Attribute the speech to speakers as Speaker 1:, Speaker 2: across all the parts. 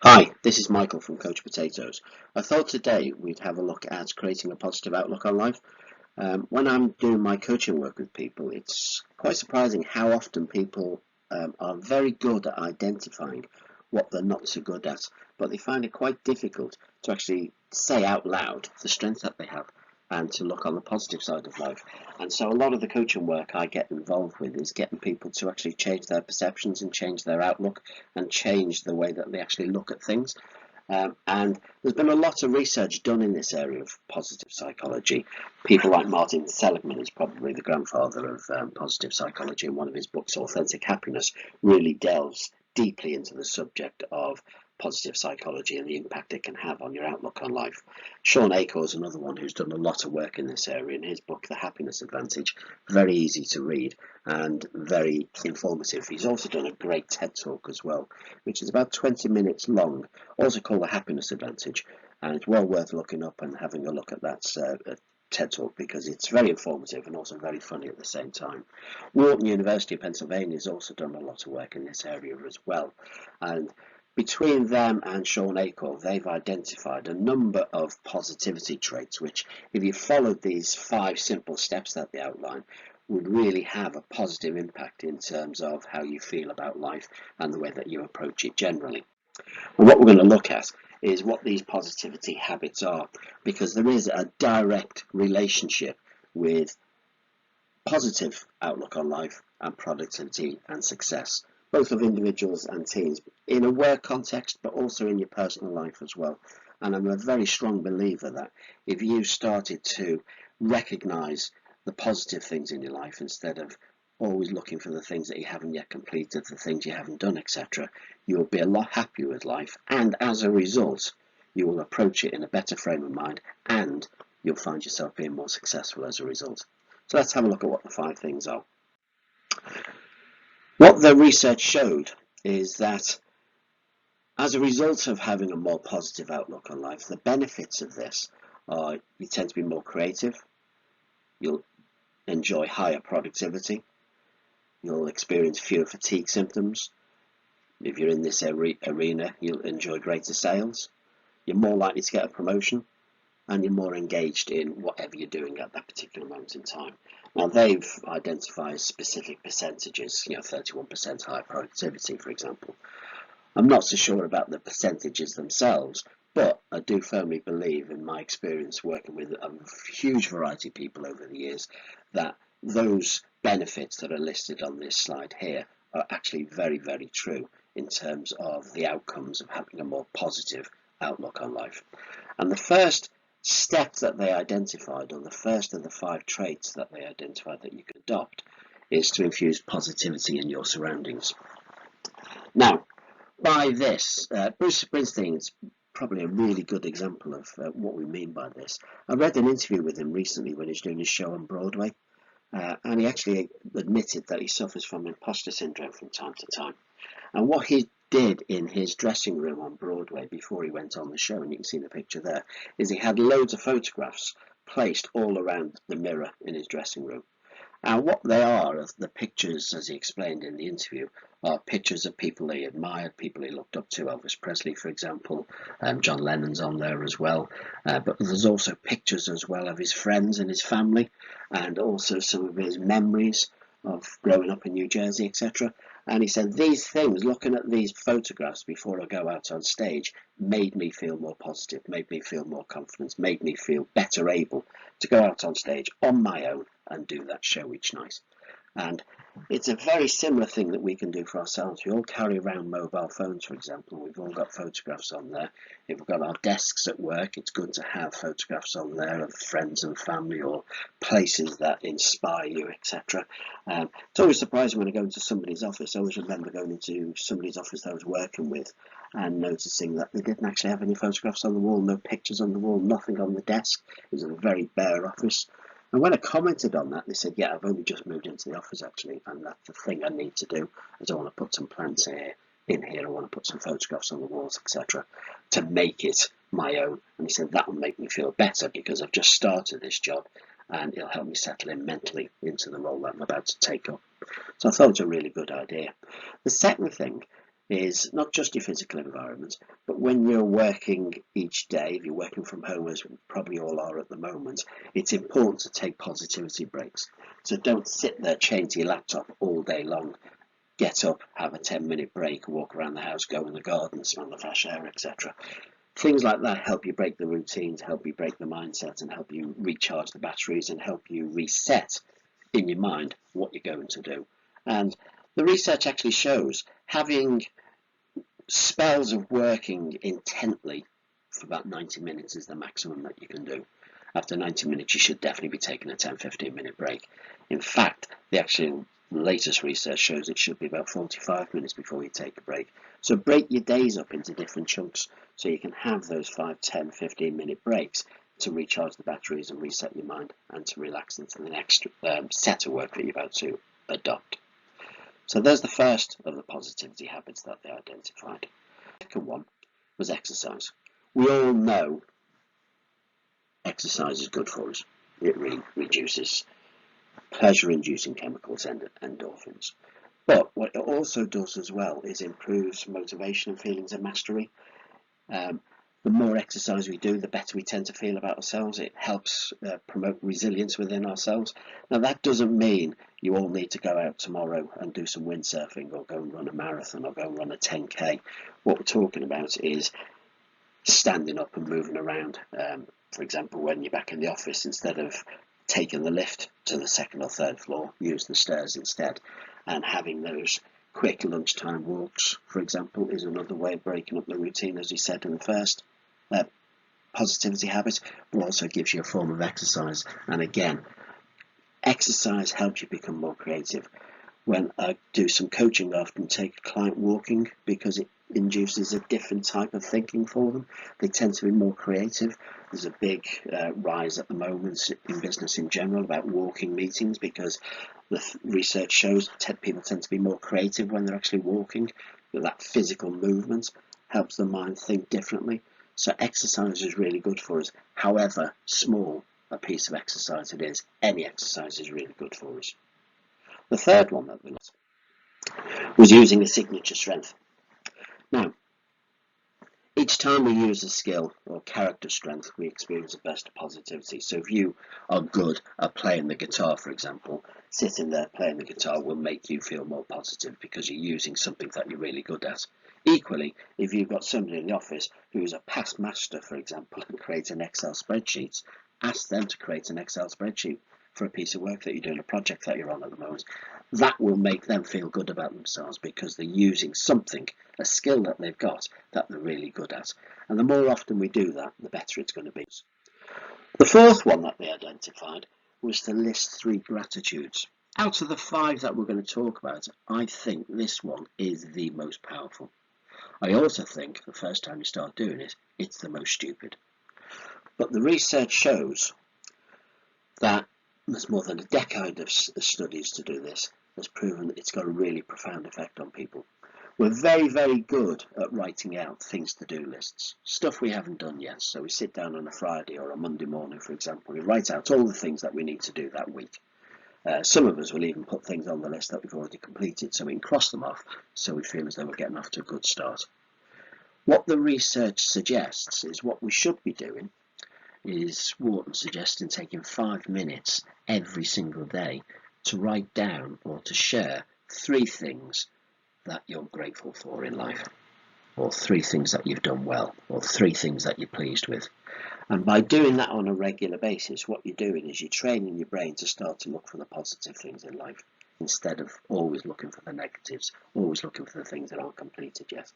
Speaker 1: Hi, this is Michael from Coach Potatoes. I thought today we'd have a look at creating a positive outlook on life. When I'm doing my coaching work with people, it's quite surprising how often people are very good at identifying what they're not so good at, but they find it quite difficult to actually say out loud the strengths that they have and to look on the positive side of life. And so a lot of the coaching work I get involved with is getting people to actually change their perceptions and change their outlook and change the way that they actually look at things. And there's been a lot of research done in this area of positive psychology. People like Martin Seligman is probably the grandfather of positive psychology, and one of his books, Authentic Happiness, really delves deeply into the subject of positive psychology and the impact it can have on your outlook on life. Shawn Achor is another one who's done a lot of work in this area. In his book, The Happiness Advantage, very easy to read and very informative. He's also done a great TED Talk as well, which is about 20 minutes long, also called The Happiness Advantage, and it's well worth looking up and having a look at that TED Talk because it's very informative and also very funny at the same time. Wharton University of Pennsylvania has also done a lot of work in this area as well, and between them and Shawn Achor, they've identified a number of positivity traits which, if you followed these 5 simple steps that they outline, would really have a positive impact in terms of how you feel about life and the way that you approach it generally. And what we're going to look at is what these positivity habits are, because there is a direct relationship with positive outlook on life and productivity and success, both of individuals and teams, in a work context, but also in your personal life as well. And I'm a very strong believer that if you started to recognize the positive things in your life instead of always looking for the things that you haven't yet completed, the things you haven't done, etc., you will be a lot happier with life. And as a result, you will approach it in a better frame of mind and you'll find yourself being more successful as a result. So let's have a look at what the 5 things are. What the research showed is that as a result of having a more positive outlook on life, the benefits of this are you tend to be more creative, you'll enjoy higher productivity, you'll experience fewer fatigue symptoms. If you're in this arena, you'll enjoy greater sales, you're more likely to get a promotion, and you're more engaged in whatever you're doing at that particular moment in time. Now, they've identified specific percentages, 31% higher productivity, for example. I'm not so sure about the percentages themselves, but I do firmly believe, in my experience working with a huge variety of people over the years, that those benefits that are listed on this slide here are actually very, very true in terms of the outcomes of having a more positive outlook on life. And the first step that they identified, or the first of the 5 traits that they identified that you could adopt, is to infuse positivity in your surroundings. Now, by this, Bruce Springsteen is probably a really good example of what we mean by this. I read an interview with him recently when he was doing his show on Broadway, and he actually admitted that he suffers from imposter syndrome from time to time. And what he did in his dressing room on Broadway before he went on the show, and you can see the picture there, is he had loads of photographs placed all around the mirror in his dressing room. And what they are, the pictures, as he explained in the interview, are pictures of people he admired, people he looked up to. Elvis Presley, for example, John Lennon's on there as well. But there's also pictures as well of his friends and his family, and also some of his memories of growing up in New Jersey, etc. And he said, these things, looking at these photographs before I go out on stage, made me feel more positive, made me feel more confident, made me feel better able to go out on stage on my own and do that show each night. And it's a very similar thing that we can do for ourselves. We all carry around mobile phones, for example. We've all got photographs on there. If we've got our desks at work, it's good to have photographs on there of friends and family or places that inspire you, etc. It's always surprising when I go into somebody's office. I always remember going into somebody's office that I was working with and noticing that they didn't actually have any photographs on the wall, no pictures on the wall, nothing on the desk. It was a very bare office. And when I commented on that, they said, yeah, I've only just moved into the office actually, and that's the thing I need to do, is I want to put some plants in here, I want to put some photographs on the walls, etc., to make it my own. And he said, that will make me feel better because I've just started this job and it'll help me settle in mentally into the role that I'm about to take up. So I thought it was a really good idea. The second thing is not just your physical environment, but when you're working each day, if you're working from home, as we probably all are at the moment, it's important to take positivity breaks. So don't sit there chained to your laptop all day long. Get up, have a 10-minute break, walk around the house, go in the garden, smell the fresh air, etc. Things like that help you break the routines, help you break the mindset, and help you recharge the batteries and help you reset in your mind what you're going to do. And the research actually shows having spells of working intently for about 90 minutes is the maximum that you can do. After 90 minutes, you should definitely be taking a 10-15 minute break. In fact, the actual latest research shows it should be about 45 minutes before you take a break. So break your days up into different chunks so you can have those 5, 10, 15 minute breaks to recharge the batteries and reset your mind and to relax into the next set of work that you're about to adopt. So there's the first of the positivity habits that they identified. The second one was exercise. We all know exercise is good for us. It reduces pleasure-inducing chemicals and endorphins. But what it also does as well is improves motivation and feelings of mastery. The more exercise we do, the better we tend to feel about ourselves. It helps promote resilience within ourselves. Now, that doesn't mean you all need to go out tomorrow and do some windsurfing or go and run a marathon or go and run a 10K. What we're talking about is standing up and moving around. For example, when you're back in the office, instead of taking the lift to the second or third floor, use the stairs instead. And having those quick lunchtime walks, for example, is another way of breaking up the routine, as you said in the first positivity habit, but also gives you a form of exercise. And again, exercise helps you become more creative. When I do some coaching, I often take a client walking because it induces a different type of thinking for them. They tend to be more creative. There's a big rise at the moment in business in general about walking meetings because the research shows people tend to be more creative when they're actually walking. That physical movement helps the mind think differently. So exercise is really good for us. However small a piece of exercise it is, any exercise is really good for us. The third one that we looked was using a signature strength. Now, each time we use a skill or character strength, we experience a burst of positivity. So if you are good at playing the guitar, for example, sitting there playing the guitar will make you feel more positive because you're using something that you're really good at. Equally, if you've got somebody in the office who is a past master, for example, and creates an Excel spreadsheet, ask them to create an Excel spreadsheet for a piece of work that you're doing, a project that you're on at the moment. That will make them feel good about themselves because they're using something, a skill that they've got that they're really good at. And the more often we do that, the better it's going to be. The fourth one that they identified was to list 3 gratitudes. Out of the 5 that we're going to talk about, I think this one is the most powerful. I also think the first time you start doing it, it's the most stupid. But the research shows that there's more than a decade of studies to do this has proven that it's got a really profound effect on people. We're very, very good at writing out things to do lists, stuff we haven't done yet. So we sit down on a Friday or a Monday morning, for example, we write out all the things that we need to do that week. Some of us will even put things on the list that we've already completed so we can cross them off so we feel as though we're getting off to a good start. What the research suggests is what we should be doing is Wharton suggesting taking 5 minutes every single day to write down or to share 3 things that you're grateful for in life, or 3 things that you've done well, or 3 things that you're pleased with. And by doing that on a regular basis, what you're doing is you're training your brain to start to look for the positive things in life instead of always looking for the negatives, always looking for the things that aren't completed yet.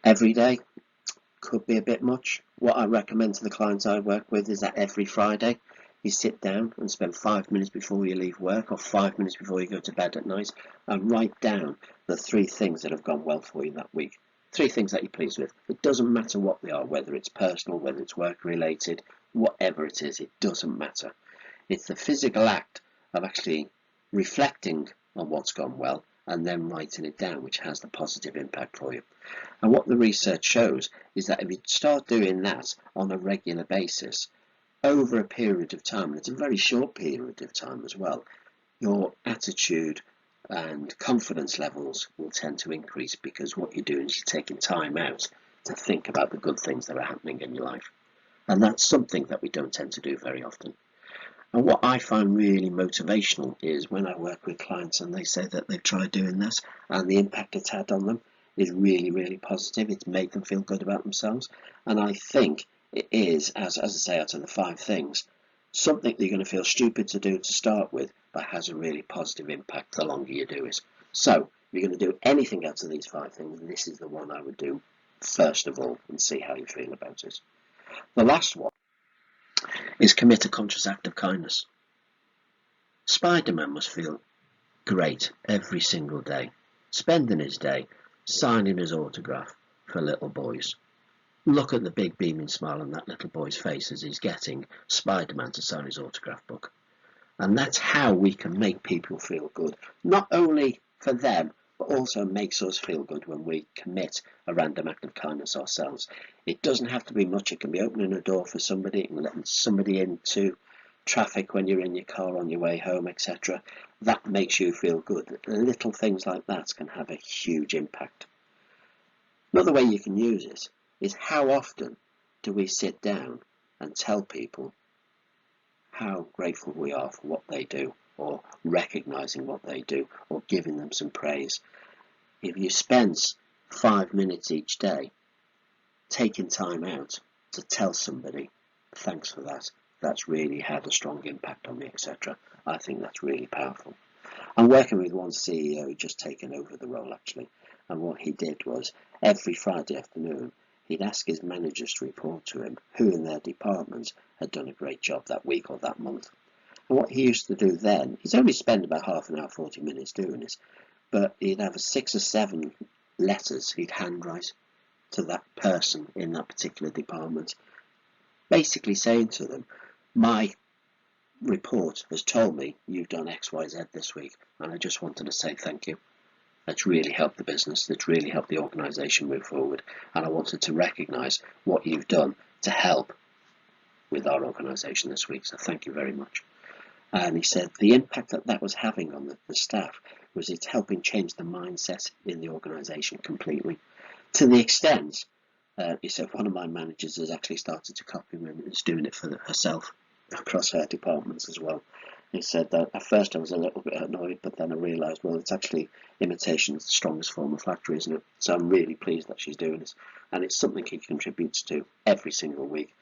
Speaker 1: Every day could be a bit much. What I recommend to the clients I work with is that every Friday you sit down and spend 5 minutes before you leave work or 5 minutes before you go to bed at night and write down the 3 things that have gone well for you that week. 3 things that you're pleased with. It doesn't matter what they are, whether it's personal, whether it's work related, whatever it is, it doesn't matter. It's the physical act of actually reflecting on what's gone well and then writing it down, which has the positive impact for you. And what the research shows is that if you start doing that on a regular basis, over a period of time, and it's a very short period of time as well, your attitude and confidence levels will tend to increase, because what you're doing is you're taking time out to think about the good things that are happening in your life. And that's something that we don't tend to do very often. And what I find really motivational is when I work with clients and they say that they've tried doing this and the impact it's had on them is really, really positive. It's made them feel good about themselves. And I think it is, as I say, out of the 5 things, something that you're going to feel stupid to do to start with, but has a really positive impact the longer you do it. So if you're going to do anything out of these 5 things, this is the one I would do first of all and see how you feel about it. The last one is commit a conscious act of kindness. Spider-Man must feel great every single day, spending his day signing his autograph for little boys. Look at the big beaming smile on that little boy's face as he's getting Spider-Man to sign his autograph book. And that's how we can make people feel good, not only for them, but also makes us feel good when we commit a random act of kindness ourselves. It doesn't have to be much. It can be opening a door for somebody, and letting somebody into traffic when you're in your car on your way home, etc. That makes you feel good. Little things like that can have a huge impact. Another way you can use it is, how often do we sit down and tell people how grateful we are for what they do, or recognizing what they do, or giving them some praise? If you spend 5 minutes each day taking time out to tell somebody thanks for that, that's really had a strong impact on me, etc. I think that's really powerful. I'm working with one CEO who just taken over the role actually, and what he did was every Friday afternoon he'd ask his managers to report to him who in their departments had done a great job that week or that month. And what he used to do then, he'd only spend about half an hour, 40 minutes doing this, but he'd have 6 or 7 letters he'd handwrite to that person in that particular department, basically saying to them, my report has told me you've done XYZ this week, and I just wanted to say thank you. That's really helped the business, that's really helped the organisation move forward, and I wanted to recognise what you've done to help with our organisation this week, so thank you very much. And he said the impact that that was having on the staff was it's helping change the mindset in the organisation completely, to the extent he said one of my managers has actually started to copy him and is doing it for herself across her departments as well. He said that at first I was a little bit annoyed, but then I realised, well, it's actually imitation is the strongest form of flattery, isn't it? So I'm really pleased that she's doing this, and it's something he contributes to every single week.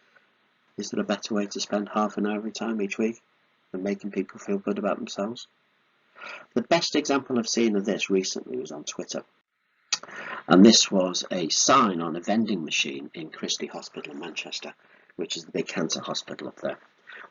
Speaker 1: Is there a better way to spend half an hour every time each week than making people feel good about themselves? The best example I've seen of this recently was on Twitter, and this was a sign on a vending machine in Christie Hospital in Manchester, which is the big cancer hospital up there.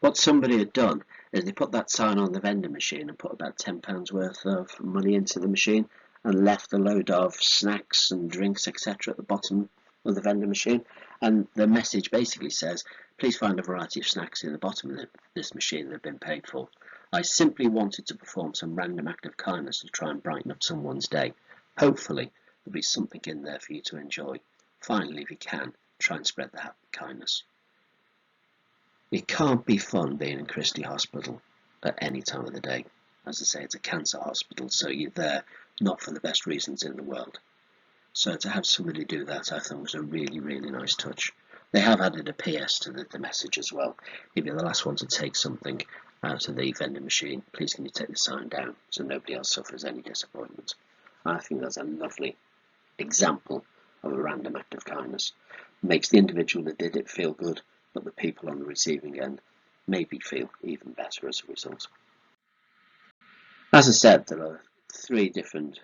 Speaker 1: What somebody had done is they put that sign on the vending machine and put about £10 worth of money into the machine and left a load of snacks and drinks, etc. at the bottom of the vending machine. And the message basically says, please find a variety of snacks in the bottom of this machine that have been paid for. I simply wanted to perform some random act of kindness to try and brighten up someone's day. Hopefully there'll be something in there for you to enjoy. Finally, if you can, try and spread that kindness. It can't be fun being in Christie Hospital at any time of the day. As I say, it's a cancer hospital, so you're there not for the best reasons in the world. So to have somebody do that, I thought was a really, really nice touch. They have added a PS to the message as well. If you're the last one to take something out of the vending machine, please can you take the sign down so nobody else suffers any disappointment. I think that's a lovely example of a random act of kindness. It makes the individual that did it feel good, but the people on the receiving end maybe feel even better as a result. As I said, there are 3 different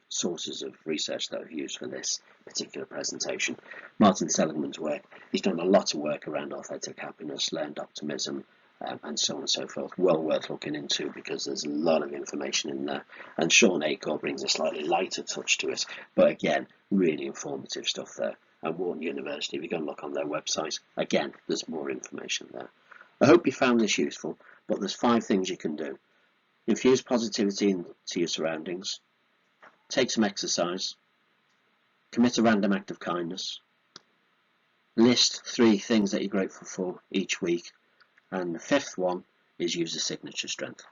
Speaker 1: sources of research that I've used for this particular presentation. Martin Seligman's work, he's done a lot of work around authentic happiness, learned optimism, and so on and so forth. Well worth looking into because there's a lot of information in there. And Sean Acor brings a slightly lighter touch to it, but again, really informative stuff there. And Wharton University, if you go and look on their website, again, there's more information there. I hope you found this useful, but there's 5 things you can do. Infuse positivity into your surroundings, take some exercise, commit a random act of kindness, list 3 things that you're grateful for each week, and the 5th one is use a signature strength.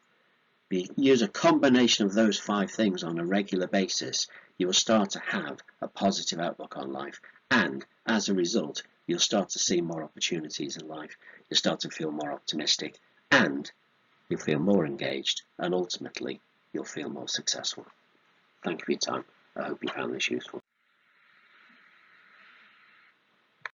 Speaker 1: If you use a combination of those 5 things on a regular basis, you will start to have a positive outlook on life, and as a result, you'll start to see more opportunities in life. You'll start to feel more optimistic, and you'll feel more engaged, and ultimately, you'll feel more successful. Thank you for your time. I hope you found this useful.